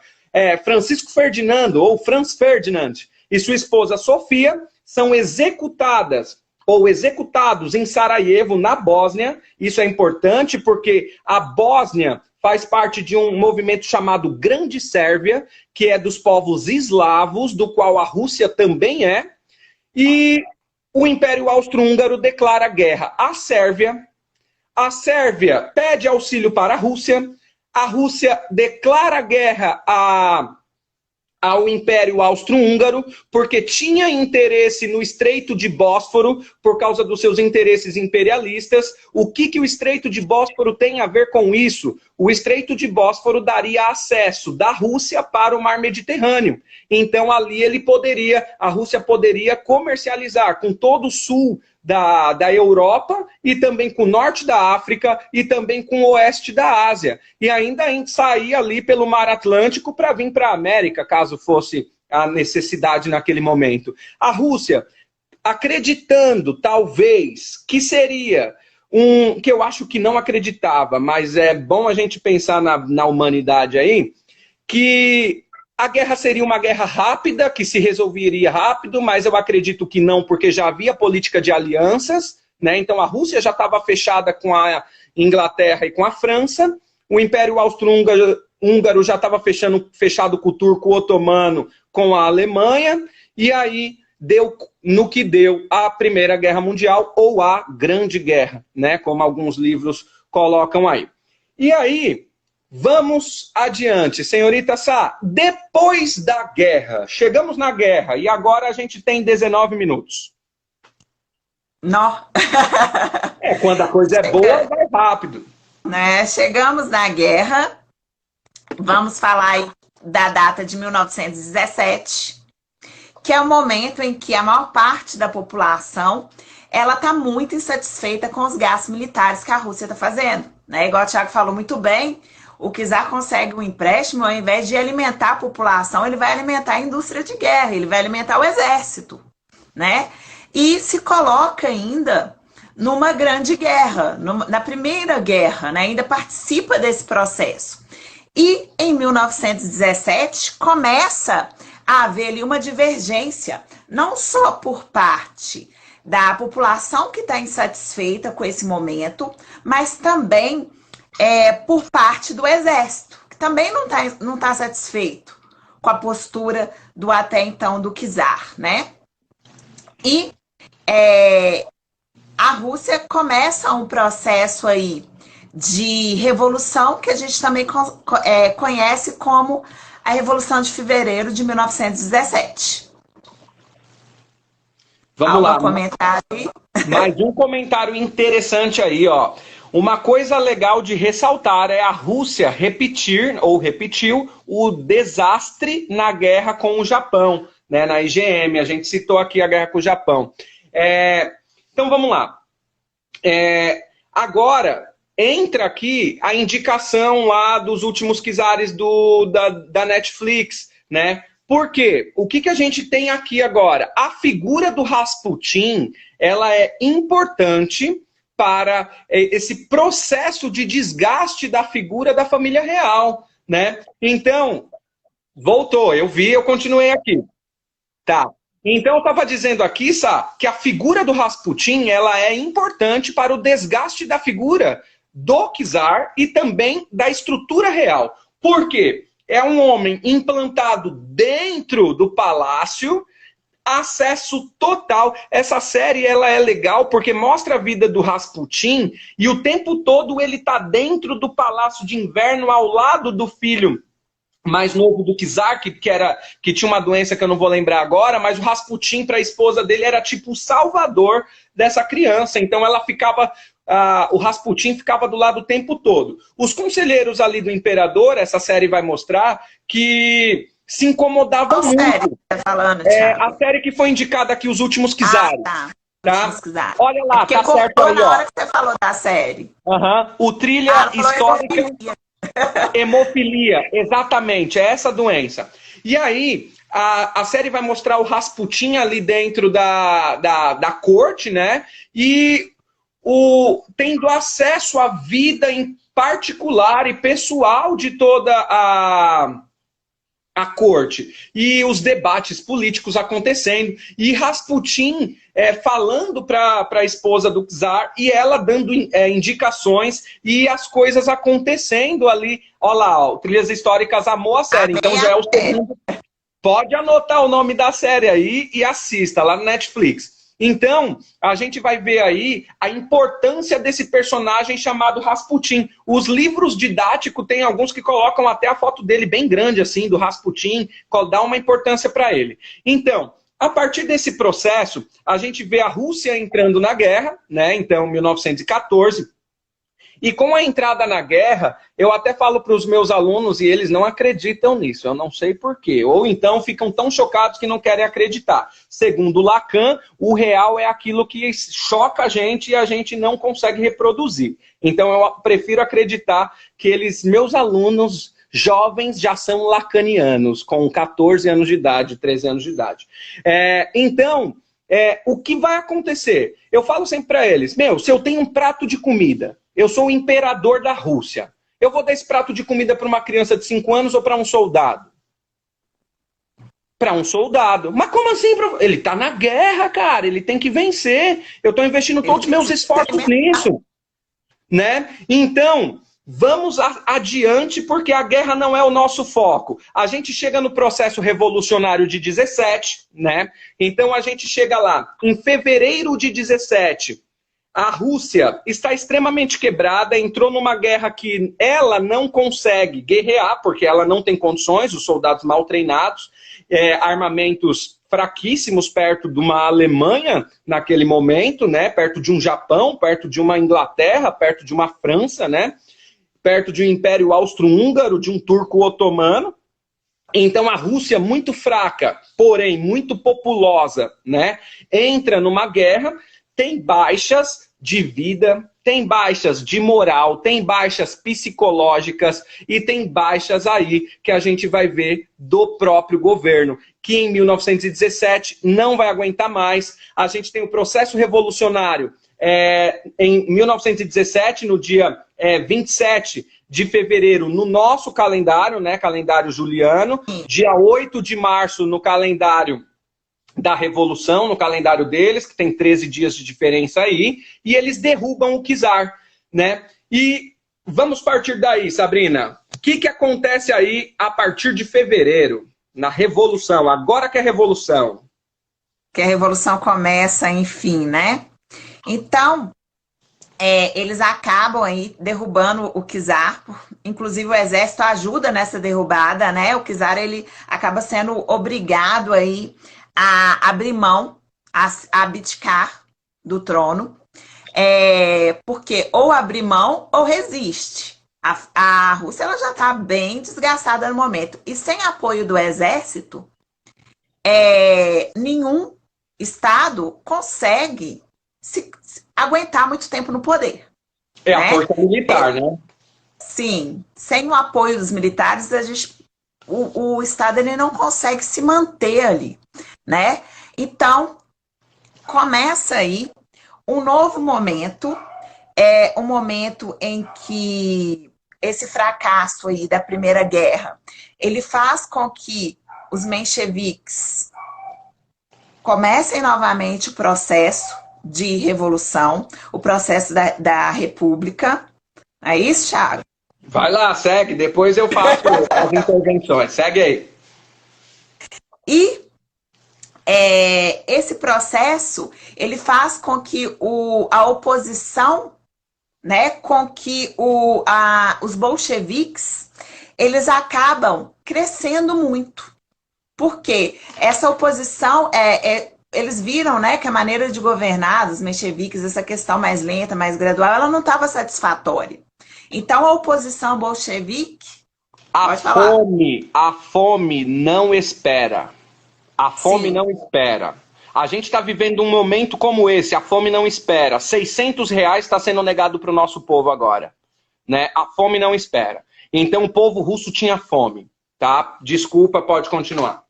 Francisco Ferdinando, ou Franz Ferdinand, e sua esposa Sofia, são executadas ou executados em Sarajevo, na Bósnia. Isso é importante porque a Bósnia faz parte de um movimento chamado Grande Sérvia, que é dos povos eslavos, do qual a Rússia também é, e o Império Austro-Húngaro declara guerra à Sérvia. A Sérvia pede auxílio para a Rússia declara guerra ao Império Austro-Húngaro, porque tinha interesse no Estreito de Bósforo, por causa dos seus interesses imperialistas. O que o Estreito de Bósforo tem a ver com isso? O Estreito de Bósforo daria acesso da Rússia para o Mar Mediterrâneo. Então ali a Rússia poderia comercializar com todo o sul da Europa e também com o norte da África e também com o oeste da Ásia. E ainda sair ali pelo Mar Atlântico para vir para a América, caso fosse a necessidade naquele momento. A Rússia, acreditando talvez que seria que eu acho que não acreditava, mas é bom a gente pensar na humanidade aí, que a guerra seria uma guerra rápida, que se resolveria rápido, mas eu acredito que não, porque já havia política de alianças, né? Então a Rússia já estava fechada com a Inglaterra e com a França, o Império Austro-Húngaro já estava fechado com o turco otomano, com a Alemanha, e aí deu no que deu a Primeira Guerra Mundial, ou a Grande Guerra, né? Como alguns livros colocam aí. E aí, vamos adiante, senhorita Sá. Depois da guerra, chegamos na guerra e agora a gente tem 19 minutos. Não. Quando a coisa é boa, vai rápido. Né? Chegamos na guerra, vamos falar aí da data de 1917, que é o momento em que a maior parte da população ela está muito insatisfeita com os gastos militares que a Rússia está fazendo. Né? Igual o Thiago falou muito bem, o czar consegue um empréstimo, ao invés de alimentar a população, ele vai alimentar a indústria de guerra, ele vai alimentar o exército, né? E se coloca ainda numa grande guerra, na Primeira Guerra, né? Ainda participa desse processo. E em 1917 começa a haver ali uma divergência, não só por parte da população que está insatisfeita com esse momento, mas também por parte do exército, que também não tá satisfeito com a postura do até então do czar, né? E a Rússia começa um processo aí de revolução que a gente também conhece como a Revolução de Fevereiro de 1917. Vamos lá. Comentário aí? Mais um comentário interessante aí, ó. Uma coisa legal de ressaltar é a Rússia repetiu o desastre na guerra com o Japão, né, na IGM. A gente citou aqui a guerra com o Japão. Então vamos lá. Agora entra aqui a indicação lá dos últimos czares da Netflix, né? Por quê? O que a gente tem aqui agora? A figura do Rasputin, ela é importante para esse processo de desgaste da figura da família real, né? Então, voltou, eu vi, eu continuei aqui. Tá. Então, eu estava dizendo aqui, Sá, que a figura do Rasputin ela é importante para o desgaste da figura do czar e também da estrutura real. Por quê? É um homem implantado dentro do palácio, acesso total. Essa série ela é legal porque mostra a vida do Rasputin e o tempo todo ele está dentro do Palácio de Inverno ao lado do filho mais novo do czar, que tinha uma doença que eu não vou lembrar agora, mas o Rasputin, para a esposa dele, era tipo o salvador dessa criança. Então ela ficava, o Rasputin ficava do lado o tempo todo. Os conselheiros ali do imperador, essa série vai mostrar, que se incomodavam muito. Série que tá falando, A série que foi indicada aqui, Os Últimos Czares. Tá? Olha lá, é tá certo aí, na ó. hora que você falou da série. O Trilha Histórica... Hemofilia, exatamente, é essa doença. E aí, a série vai mostrar o Rasputin ali dentro da corte, né? E tendo acesso à vida em particular e pessoal de toda a corte. E os debates políticos acontecendo. E Rasputin falando para a esposa do czar e ela dando indicações e as coisas acontecendo ali. Olha lá, o Trilhas Históricas amou a série. Então já é o segundo. Pode anotar o nome da série aí e assista lá no Netflix. Então, a gente vai ver aí a importância desse personagem chamado Rasputin. Os livros didáticos tem alguns que colocam até a foto dele bem grande, assim, do Rasputin, dá uma importância para ele. Então, a partir desse processo, a gente vê a Rússia entrando na guerra, né? Então, 1914. E com a entrada na guerra, eu até falo para os meus alunos e eles não acreditam nisso, eu não sei porquê. Ou então ficam tão chocados que não querem acreditar. Segundo Lacan, o real é aquilo que choca a gente e a gente não consegue reproduzir. Então eu prefiro acreditar que meus alunos jovens já são lacanianos, com 14 anos de idade, 13 anos de idade. Então, o que vai acontecer? Eu falo sempre para eles, se eu tenho um prato de comida, eu sou o imperador da Rússia. Eu vou dar esse prato de comida para uma criança de 5 anos ou para um soldado? Para um soldado. Mas como assim? Ele está na guerra, cara. Ele tem que vencer. Eu estou investindo todos os meus esforços nisso. Né? Então, vamos adiante porque a guerra não é o nosso foco. A gente chega no processo revolucionário de 17, né? Então a gente chega lá. Em fevereiro de 17... a Rússia está extremamente quebrada, entrou numa guerra que ela não consegue guerrear, porque ela não tem condições, os soldados mal treinados, armamentos fraquíssimos perto de uma Alemanha naquele momento, né? Perto de um Japão, perto de uma Inglaterra, perto de uma França, né? Perto de um Império Austro-Húngaro, de um Turco Otomano. Então a Rússia, muito fraca, porém muito populosa, né? Entra numa guerra, tem baixas de vida, tem baixas de moral, tem baixas psicológicas e tem baixas aí que a gente vai ver do próprio governo, que em 1917 não vai aguentar mais. A gente tem o processo revolucionário em 1917, no dia 27 de fevereiro, no nosso calendário, né, calendário juliano, dia 8 de março no calendário da Revolução, no calendário deles, que tem 13 dias de diferença aí, e eles derrubam o czar, né? E vamos partir daí, Sabrina. O que acontece aí a partir de fevereiro, na Revolução, agora que é a Revolução? Que a Revolução começa, enfim, né? Então, eles acabam aí derrubando o czar, inclusive o exército ajuda nessa derrubada, né? O czar, ele acaba sendo obrigado aí a abrir mão, a abdicar do trono, porque ou abrir mão ou resiste. A Rússia ela já está bem desgastada no momento. E sem apoio do exército, nenhum Estado consegue se aguentar muito tempo no poder. A força militar, né? Sim. Sem o apoio dos militares, o Estado ele não consegue se manter ali, né? Então, começa aí um novo momento, um momento em que esse fracasso aí da Primeira Guerra, ele faz com que os mencheviques comecem novamente o processo de revolução, o processo da República. É isso, Thiago? Vai lá, segue, depois eu faço as intervenções. Segue aí. E esse processo, ele faz com que a oposição, né, com que os bolcheviques, eles acabam crescendo muito. Por quê? Essa oposição, eles viram, né, que a maneira de governar dos mencheviques, essa questão mais lenta, mais gradual, ela não estava satisfatória. Então, a oposição bolchevique... A fome não espera. A fome não espera. A gente está vivendo um momento como esse, a fome não espera. R$600 está sendo negado para o nosso povo agora. Né? A fome não espera. Então o povo russo tinha fome. Tá? Desculpa, pode continuar.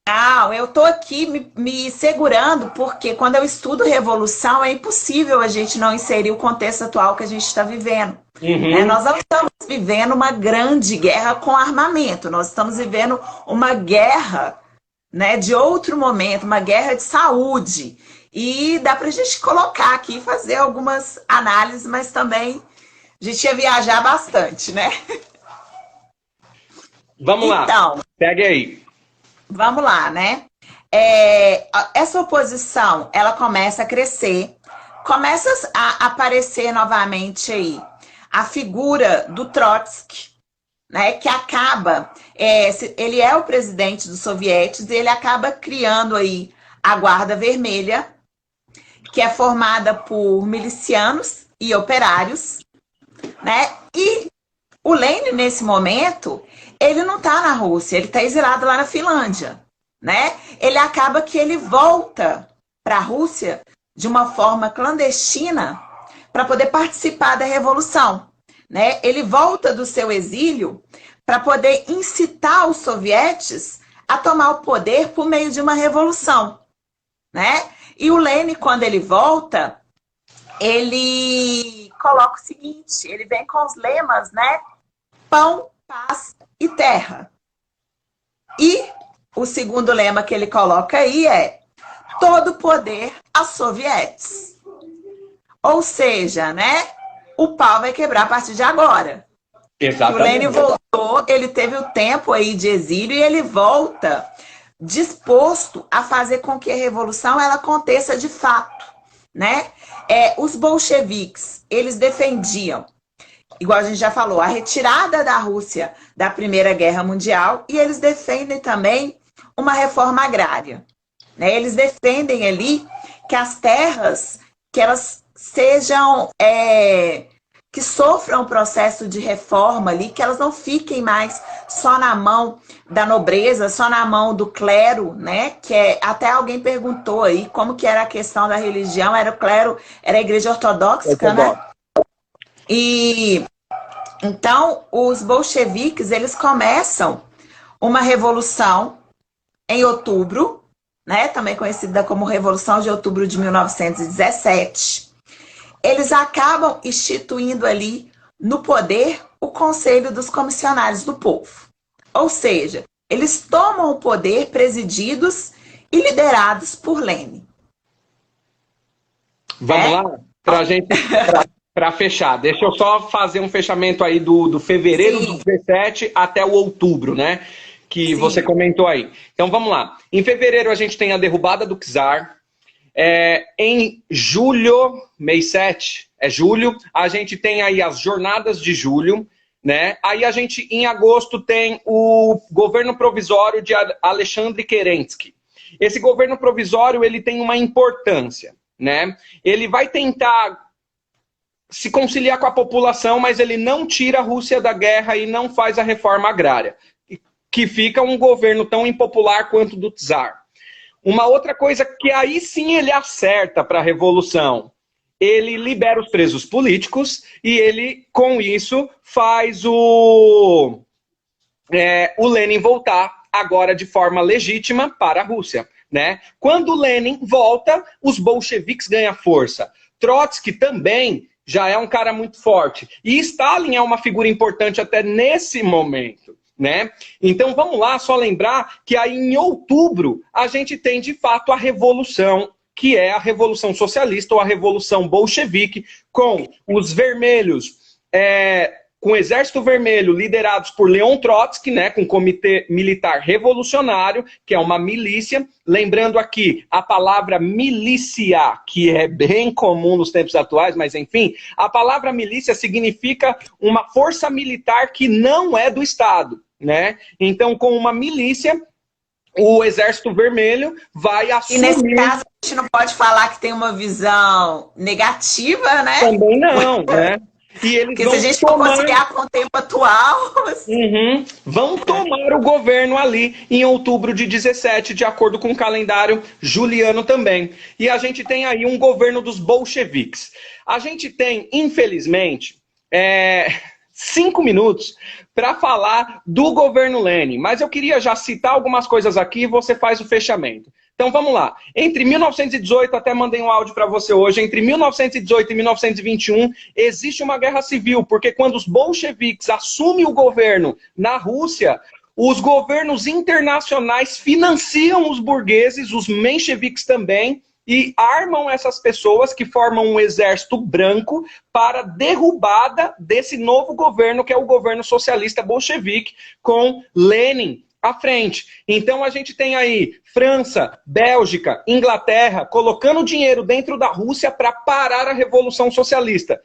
Não, eu tô aqui me segurando, porque quando eu estudo revolução, é impossível a gente não inserir o contexto atual que a gente está vivendo. Né? Nós não estamos vivendo uma grande guerra com armamento, nós estamos vivendo uma guerra, né, de outro momento, uma guerra de saúde. E dá pra gente colocar aqui, fazer algumas análises, mas também a gente ia viajar bastante, né? Vamos lá, segue aí. Vamos lá, né? Essa oposição, ela começa a crescer, começa a aparecer novamente aí a figura do Trotsky, né? Que acaba, ele é o presidente dos sovietes e ele acaba criando aí a Guarda Vermelha, que é formada por milicianos e operários, né? E o Lenin, nesse momento, ele não está na Rússia, ele está exilado lá na Finlândia, né? Ele acaba que ele volta para a Rússia de uma forma clandestina para poder participar da Revolução, né? Ele volta do seu exílio para poder incitar os sovietes a tomar o poder por meio de uma revolução, né? E o Lenin, quando ele volta, ele coloca o seguinte, ele vem com os lemas, né? Pão, paz e terra. E o segundo lema que ele coloca aí é todo poder aos sovietes. Ou seja, né? O pau vai quebrar a partir de agora. Exatamente. O Lenin voltou, ele teve o tempo aí de exílio e ele volta disposto a fazer com que a revolução ela aconteça de fato, né? Os bolcheviques, eles defendiam, igual a gente já falou, a retirada da Rússia da Primeira Guerra Mundial, e eles defendem também uma reforma agrária, né? Eles defendem ali que as terras, que elas sejam, que sofram um processo de reforma ali, que elas não fiquem mais só na mão da nobreza, só na mão do clero, né? Até alguém perguntou aí como que era a questão da religião, era o clero, era a igreja ortodoxa, né? E então os bolcheviques, eles começam uma revolução em outubro, né? Também conhecida como Revolução de Outubro de 1917. Eles acabam instituindo ali no poder o Conselho dos Comissionários do Povo. Ou seja, eles tomam o poder presididos e liderados por Lenin. Vamos lá? Pra gente, para fechar, deixa eu só fazer um fechamento aí do fevereiro do 17 até o outubro, né? Que você comentou aí. Então vamos lá. Em fevereiro a gente tem a derrubada do czar. Em julho, mês 7, julho, a gente tem aí as jornadas de julho, né? Aí a gente, em agosto, tem o governo provisório de Alexandre Kerensky. Esse governo provisório, ele tem uma importância, né? Ele vai tentar se conciliar com a população, mas ele não tira a Rússia da guerra e não faz a reforma agrária, que fica um governo tão impopular quanto o do czar. Uma outra coisa que aí sim ele acerta para a revolução, ele libera os presos políticos e ele, com isso, faz o Lenin voltar agora de forma legítima para a Rússia, né? Quando o Lenin volta, os bolcheviques ganham força. Trotsky também já é um cara muito forte. E Stalin é uma figura importante até nesse momento, né? Então vamos lá, só lembrar que aí em outubro a gente tem de fato a revolução, que é a Revolução Socialista ou a Revolução Bolchevique, com os vermelhos, com o Exército Vermelho liderados por Leon Trotsky, né, com o Comitê Militar Revolucionário, que é uma milícia. Lembrando aqui a palavra milícia, que é bem comum nos tempos atuais, mas enfim, a palavra milícia significa uma força militar que não é do Estado, né? Então, com uma milícia, o Exército Vermelho vai assumir... E nesse caso, a gente não pode falar que tem uma visão negativa, né? Também não, né? E eles porque se a gente for conciliar com o tempo atual... vão tomar o governo ali em outubro de 17, de acordo com o calendário juliano também. E a gente tem aí um governo dos bolcheviques. A gente tem, infelizmente, 5 minutos para falar do governo Lenin. Mas eu queria já citar algumas coisas aqui e você faz o fechamento. Então vamos lá. Entre 1918, até mandei um áudio para você hoje, entre 1918 e 1921 existe uma guerra civil, porque quando os bolcheviques assumem o governo na Rússia, os governos internacionais financiam os burgueses, os mencheviques também, e armam essas pessoas que formam um exército branco para derrubada desse novo governo, que é o governo socialista bolchevique, com Lenin à frente. Então a gente tem aí França, Bélgica, Inglaterra, colocando dinheiro dentro da Rússia para parar a Revolução Socialista.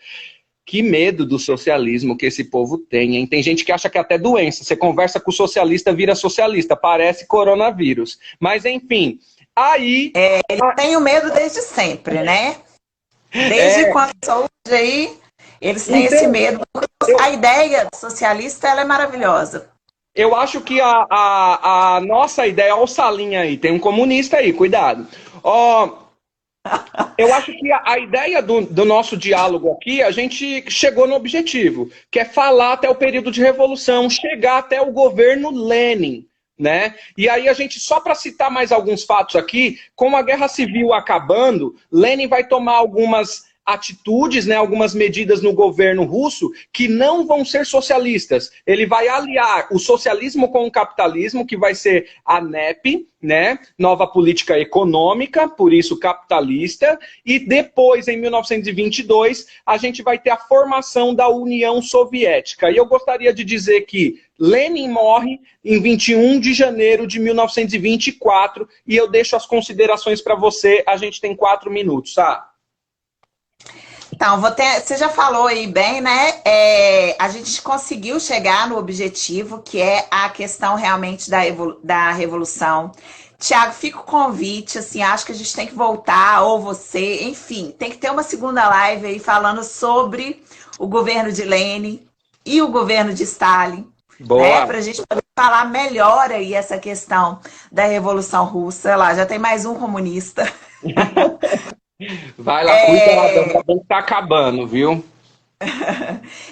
Que medo do socialismo que esse povo tem, hein? Tem gente que acha que é até doença. Você conversa com o socialista, vira socialista. Parece coronavírus. Mas enfim, aí... Ele tem o medo desde sempre, né? Desde quando sou aí, eles têm esse medo. A ideia socialista, ela é maravilhosa. Eu acho que a nossa ideia, olha o Salinha aí, tem um comunista aí, cuidado. Eu acho que a ideia do nosso diálogo aqui, a gente chegou no objetivo, que é falar até o período de revolução, chegar até o governo Lenin, né? E aí a gente, só para citar mais alguns fatos aqui, com a guerra civil acabando, Lenin vai tomar algumas atitudes, né, algumas medidas no governo russo que não vão ser socialistas. Ele vai aliar o socialismo com o capitalismo, que vai ser a NEP, né, Nova Política Econômica, por isso capitalista, e depois, em 1922, a gente vai ter a formação da União Soviética. E eu gostaria de dizer que Lenin morre em 21 de janeiro de 1924, e eu deixo as considerações para você, a gente tem 4 minutos, tá? Então, você já falou aí bem, né? A gente conseguiu chegar no objetivo, que é a questão realmente da revolução. Tiago, fica o convite, assim, acho que a gente tem que voltar, ou você, enfim, tem que ter uma segunda live aí falando sobre o governo de Lenin e o governo de Stalin. Boa. Né? Para a gente poder falar melhor aí essa questão da Revolução Russa. Lá, já tem mais um comunista. Vai lá, cuida lá, ainda bem que tá acabando, viu?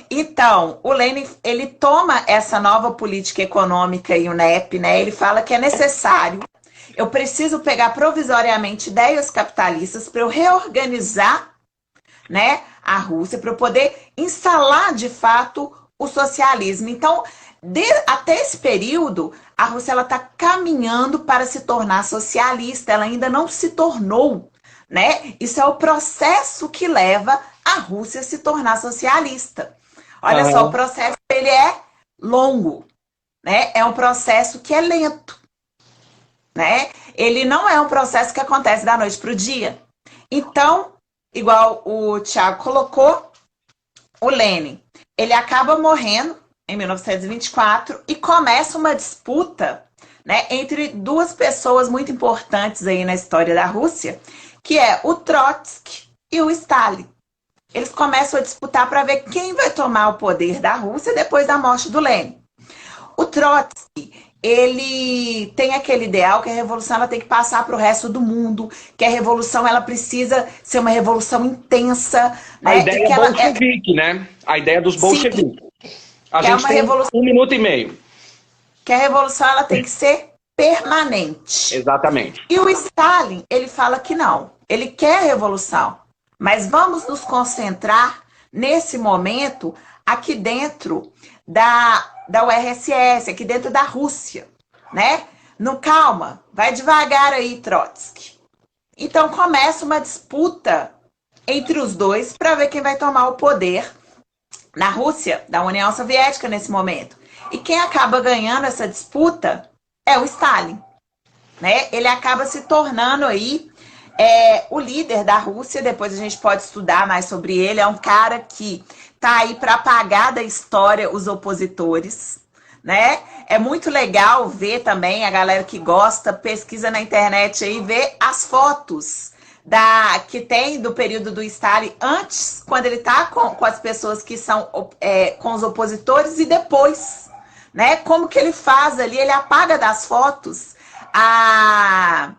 Então, o Lenin, ele toma essa nova política econômica e o NEP, né? Ele fala que é necessário, eu preciso pegar provisoriamente ideias capitalistas para eu reorganizar, né, a Rússia, para eu poder instalar, de fato, o socialismo. Então, até esse período, a Rússia está caminhando para se tornar socialista, ela ainda não se tornou, né? Isso é o processo que leva a Rússia a se tornar socialista. Olha só, o processo ele é longo, né? É um processo que é lento, né? Ele não é um processo que acontece da noite para o dia. Então, igual o Tiago colocou, o Lenin, ele acaba morrendo em 1924 e começa uma disputa, né, entre duas pessoas muito importantes aí na história da Rússia, que é o Trotsky e o Stalin. Eles começam a disputar para ver quem vai tomar o poder da Rússia depois da morte do Lenin. O Trotsky, ele tem aquele ideal que a revolução ela tem que passar para o resto do mundo, que a revolução ela precisa ser uma revolução intensa. A né? ideia que bolchevique, né? A ideia dos bolcheviques. A gente tem revolução... 1 minuto e meio. Que a revolução ela tem que ser permanente. Exatamente. E o Stalin, ele fala que não. Ele quer a revolução, mas vamos nos concentrar nesse momento, aqui dentro da URSS, aqui dentro da Rússia, né? No calma, vai devagar aí, Trotsky. Então começa uma disputa entre os dois para ver quem vai tomar o poder na Rússia, da União Soviética nesse momento. E quem acaba ganhando essa disputa é o Stalin, né? Ele acaba se tornando aí o líder da Rússia. Depois a gente pode estudar mais sobre ele. É um cara que tá aí para apagar da história os opositores, né? É muito legal ver também, a galera que gosta, pesquisa na internet aí, ver as fotos que tem do período do Stalin antes, quando ele tá com as pessoas que são com os opositores, e depois, né? Como que ele faz ali, ele apaga das fotos a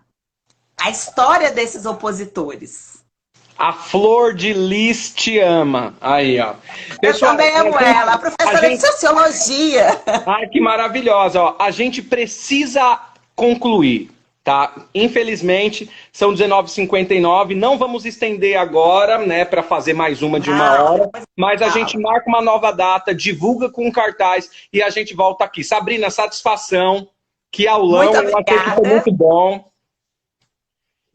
história desses opositores. A Flor de Lis te ama. Aí, ó. Pessoal, eu também amo ela, a professora de Sociologia. Ai, que maravilhosa. Ó. A gente precisa concluir, tá? Infelizmente, são 19h59. Não vamos estender agora, né, para fazer mais uma de uma hora. Mas a gente marca uma nova data, divulga com cartaz e a gente volta aqui. Sabrina, satisfação. Que aulão, eu achei que foi muito bom.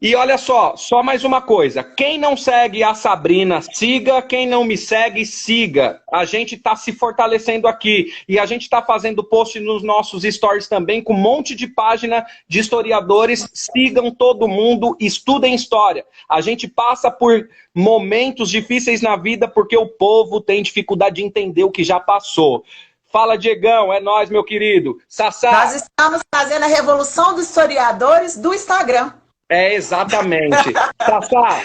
E olha só mais uma coisa. Quem não segue a Sabrina, siga. Quem não me segue, siga. A gente está se fortalecendo aqui. E a gente está fazendo post nos nossos stories também, com um monte de página de historiadores. Sigam todo mundo, estudem história. A gente passa por momentos difíceis na vida porque o povo tem dificuldade de entender o que já passou. Fala, Diegão, é nóis, meu querido. Sassá. Nós estamos fazendo a revolução dos historiadores do Instagram. É, exatamente. Sassá,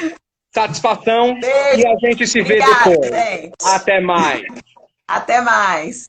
satisfação. Beijo. E a gente se vê depois. Gente. Até mais. Até mais.